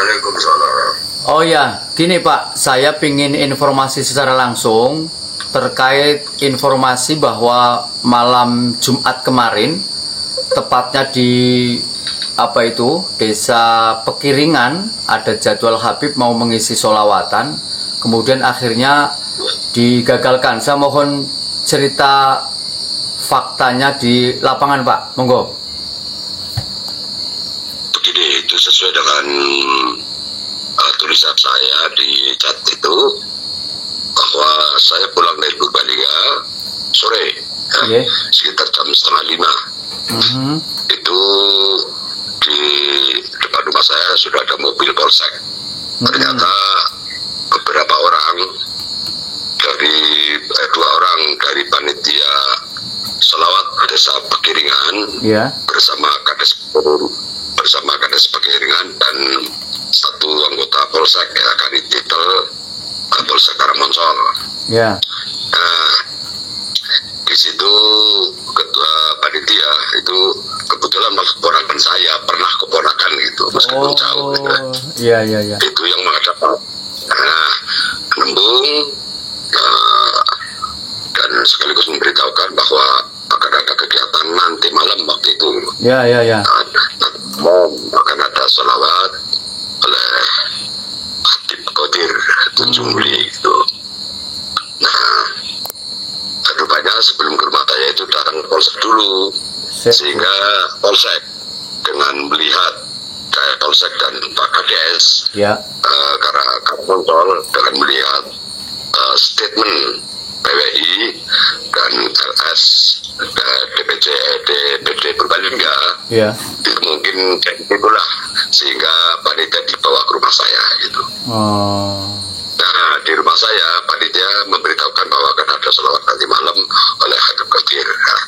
Waalaikumsalam. Oh ya, gini Pak, saya ingin informasi secara langsung terkait informasi bahwa malam Jumat kemarin, tepatnya di Desa Pekiringan, ada jadwal Habib mau mengisi sholawatan, kemudian akhirnya digagalkan. Saya mohon cerita faktanya di lapangan Pak, monggo. Begini, itu sesuai dengan tulisan saya di chat itu, bahwa saya pulang dari Purbalingga sore, ya, sekitar jam 4:30. Itu di depan rumah saya sudah ada mobil polsek. Ternyata beberapa orang dari dua orang dari panitia selawat Desa Pekiringan, bersama Kades Pekiringan dan satu anggota polsek, ya, Kanititel Polsek Karangmonsol. Nah, di situ ketua panitia itu kebetulan keponakan saya, pernah keponakan gitu, meskipun jauh. Itu yang menghadap. Nah, nembung dan sekaligus memberitahukan bahwa akan ada kegiatan nanti malam waktu itu. Akan ada sholawat oleh Habib Qadir Tunjung Beli itu. Nah, rupanya sebelum ke rumah saya itu datang polsek dulu, sehingga polsek dengan melihat polsek dan Pak Kades, karena kontrol dengan melihat statement PWI dan LS DPD Purbalingga, itu mungkin itulah sehingga panitia dibawa ke rumah saya gitu. Nah, di rumah saya panitia memberitahukan bahwa akan ada sholawat nanti malam oleh Habib Qadir. Nah,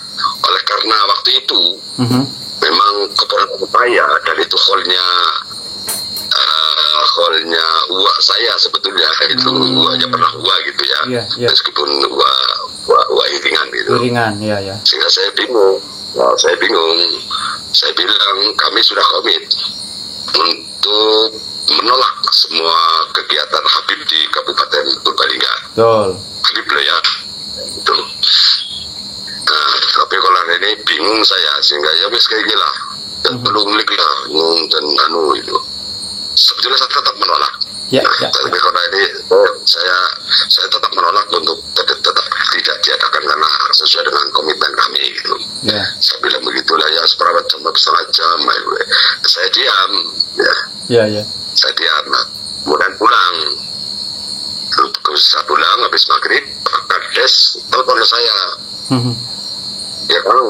oleh karena waktu itu memang keponakan saya dan itu hallnya uak saya sebetulnya, itu uaknya pernah uak gitu ya, meskipun uak iringan gitu. Sehingga saya bingung. Saya bilang kami sudah komit untuk menolak semua kegiatan Habib di Kabupaten Purbalingga. Habib loh ya, itu. Nah, tapi kalau ini bingung saya, sehingga ya wis kayak gila, belum lah, dan itu. Sebetulnya saya tetap menolak. Tapi kalau ini saya tetap menolak untuk tetap tidak diadakan karena sesuai dengan komitmen kami gitu. Saya bilang begitulah ya, seperempat jam, setengah jam, saya diam, saya diam. Kemudian pulang, saya pulang habis maghrib, Pak Kades telepon saya, ya kan,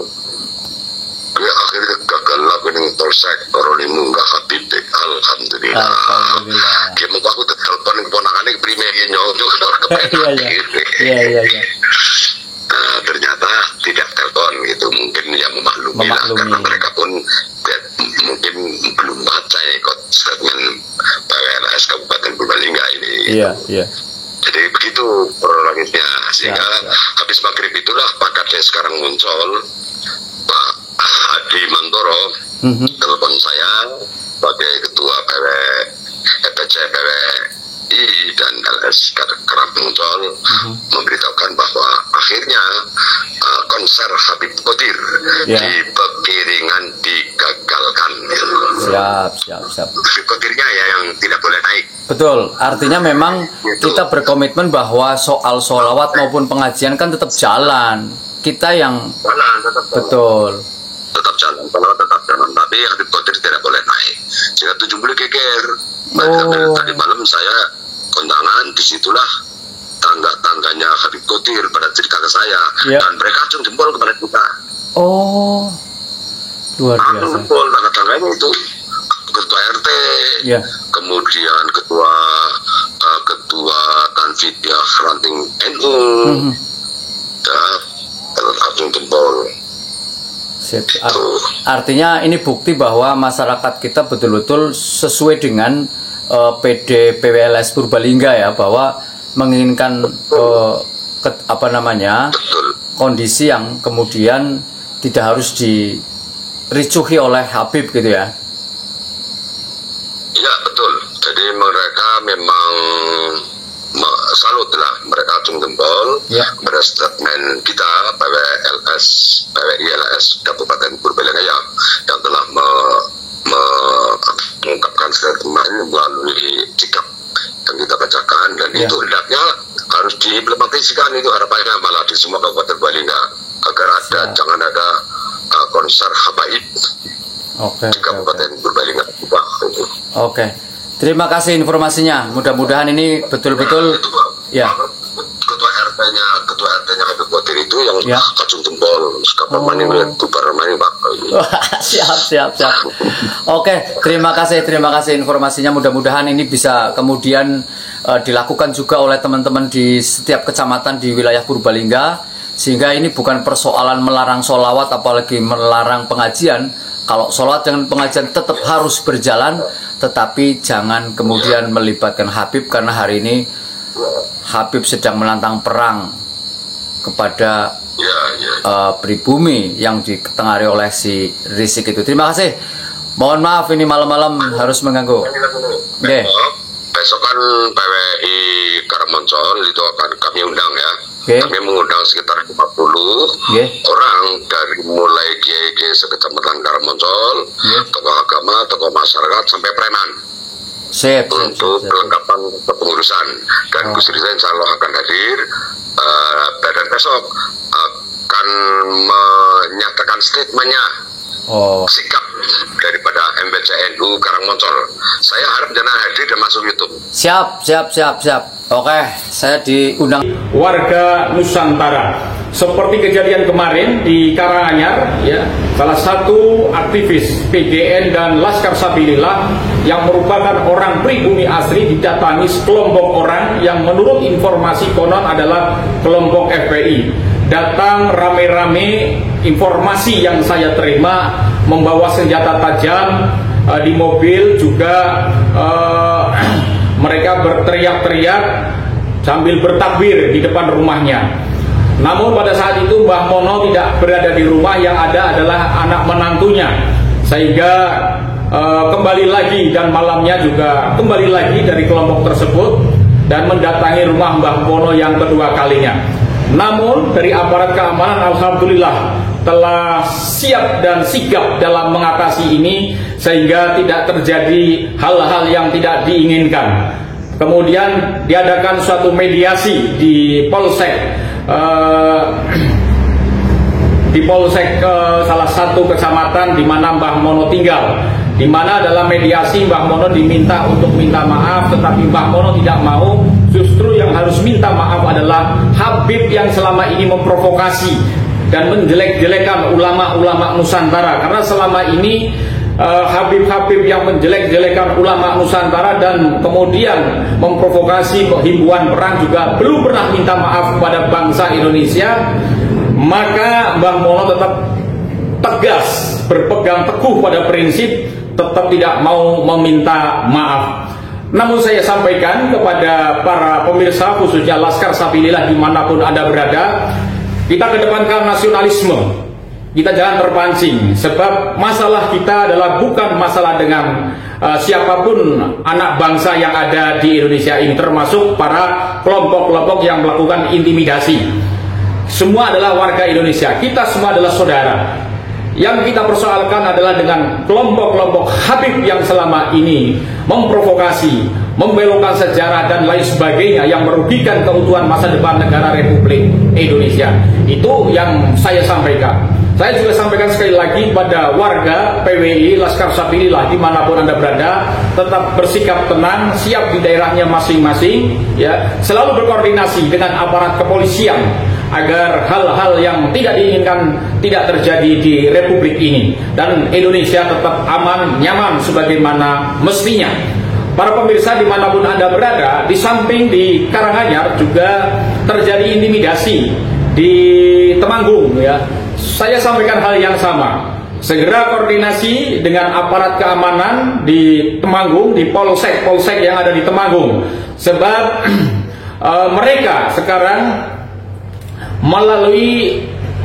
akhirnya gagal lagi dengan polsek Koronimu nggak Habib, alhamdulillah. Kamu aku telepon keponakannya primernya nyok ternyata tidak telepon gitu, mungkin ya memaklumi lah, karena mereka pun mungkin belum baca statement PWLS Kabupaten Purbalingga ini. Jadi begitu kronologisnya, sehingga habis maghrib itulah Pak Kades sekarang muncul, Pak Hadi Mantoro telepon saya sebagai ketua PWI dan LS kerap muncul, memberitahukan bahwa akhirnya konser Habib Qadir di Pekiringan digagalkan. Habib Qadirnya ya yang tidak boleh naik. Betul, artinya memang kita berkomitmen bahwa soal sholawat maupun pengajian kan tetap jalan. Kita yang tetap jalan, tapi Habib Qadir tidak boleh naik. Sehingga 70 geger. Tadi malam saya kondangan, disitulah tangga-tangganya Habib Qadir pada cerita ke saya, dan mereka acung jempol kepada kita. Luar biasa. Jempol tangga-tangganya itu ketua RT, kemudian ketua Tanfidiyah Ranting NU, acung jempol. Artinya ini bukti bahwa masyarakat kita betul-betul sesuai dengan PD PWLS Purbalingga ya, bahwa menginginkan kondisi yang kemudian tidak harus diricuhi oleh Habib gitu ya. Iya betul. Jadi mereka memang salut lah, mereka acung jempol pada statement kita PWI-LS Kabupaten Purbalingga yang telah mengungkapkan statement melalui sikap yang kita bacakan, dan itu hendaknya harus diimplementasikan, itu harapannya malah di semua Kabupaten Purbalingga, agar jangan ada konser habaib di Kabupaten Purbalingga. Oke. Terima kasih informasinya. Mudah-mudahan ini betul-betul ketua RT-nya Kabupaten itu yang kacung jempol kapan maning bubar maning Pak. Siap. Oke, terima kasih informasinya. Mudah-mudahan ini bisa kemudian dilakukan juga oleh teman-teman di setiap kecamatan di wilayah Purbalingga, sehingga ini bukan persoalan melarang sholawat apalagi melarang pengajian. Kalau sholawat dengan pengajian tetap harus berjalan, tetapi jangan kemudian melibatkan Habib, karena hari ini Habib sedang menantang perang kepada pribumi yang ditengari oleh si Rizik itu. Terima kasih. Mohon maaf ini malam-malam harus mengganggu. Besok kan PWI Karangmoncol itu akan kami undang ya. Kami mengundang sekitar 50 orang dari mulai kiai-kiai sekecamatan Karangmoncol, tokoh agama, tokoh masyarakat sampai preman. Untuk perlengkapan kepengurusan, dan Gus Riza insya Allah akan hadir, dan besok akan menyatakan statementnya, sikap daripada MBCNU Karangmoncol. Saya harap jangan hadir dan masuk YouTube. Siap. Oke, saya diundang. Warga Nusantara, seperti kejadian kemarin di Karanganyar, salah satu aktivis PDN dan Laskar Sabilillah yang merupakan orang pribumi asli didatangi sekelompok orang yang menurut informasi konon adalah kelompok FPI. Datang rame-rame, informasi yang saya terima membawa senjata tajam di mobil juga. Mereka berteriak-teriak sambil bertakbir di depan rumahnya. Namun pada saat itu Mbah Mono tidak berada di rumah, yang ada adalah anak menantunya. Sehingga kembali lagi, dan malamnya juga kembali lagi dari kelompok tersebut dan mendatangi rumah Mbah Mono yang kedua kalinya. Namun dari aparat keamanan alhamdulillah telah siap dan sigap dalam mengatasi ini, sehingga tidak terjadi hal-hal yang tidak diinginkan. Kemudian diadakan suatu mediasi di Polsek salah satu kecamatan di mana Mbah Mono tinggal, di mana dalam mediasi Mbah Mono diminta untuk minta maaf, tetapi Mbah Mono tidak mau. Justru yang harus minta maaf adalah Habib yang selama ini memprovokasi dan menjelek-jelekan ulama-ulama Nusantara, karena selama ini Habib-Habib yang menjelek-jelekan ulama Nusantara dan kemudian memprovokasi himbauan perang juga belum pernah minta maaf kepada bangsa Indonesia. Maka Mbah Mono tetap tegas, berpegang teguh pada prinsip, tetap tidak mau meminta maaf. Namun saya sampaikan kepada para pemirsa, khususnya Laskar Sabilillah dimanapun Anda berada, kita kedepankan nasionalisme. Kita jangan terpancing, sebab masalah kita adalah bukan masalah dengan siapapun anak bangsa yang ada di Indonesia ini, termasuk para kelompok-kelompok yang melakukan intimidasi. Semua adalah warga Indonesia, kita semua adalah saudara. Yang kita persoalkan adalah dengan kelompok-kelompok Habib yang selama ini memprovokasi, membelokkan sejarah dan lain sebagainya yang merugikan keutuhan masa depan negara Republik Indonesia. Itu yang saya sampaikan. Saya juga sampaikan sekali lagi pada warga PWI Laskar Sabilillah dimanapun Anda berada, tetap bersikap tenang, siap di daerahnya masing-masing, selalu berkoordinasi dengan aparat kepolisian agar hal-hal yang tidak diinginkan tidak terjadi di Republik ini, dan Indonesia tetap aman, nyaman sebagaimana mestinya. Para pemirsa dimanapun Anda berada, di samping di Karanganyar juga terjadi intimidasi di Temanggung. Saya sampaikan hal yang sama. Segera koordinasi dengan aparat keamanan di Temanggung, di polsek yang ada di Temanggung, sebab mereka sekarang melalui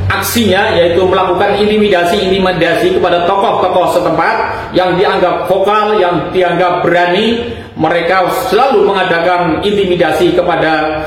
aksinya, yaitu melakukan intimidasi kepada tokoh-tokoh setempat yang dianggap vokal, yang dianggap berani. Mereka selalu mengadakan intimidasi kepada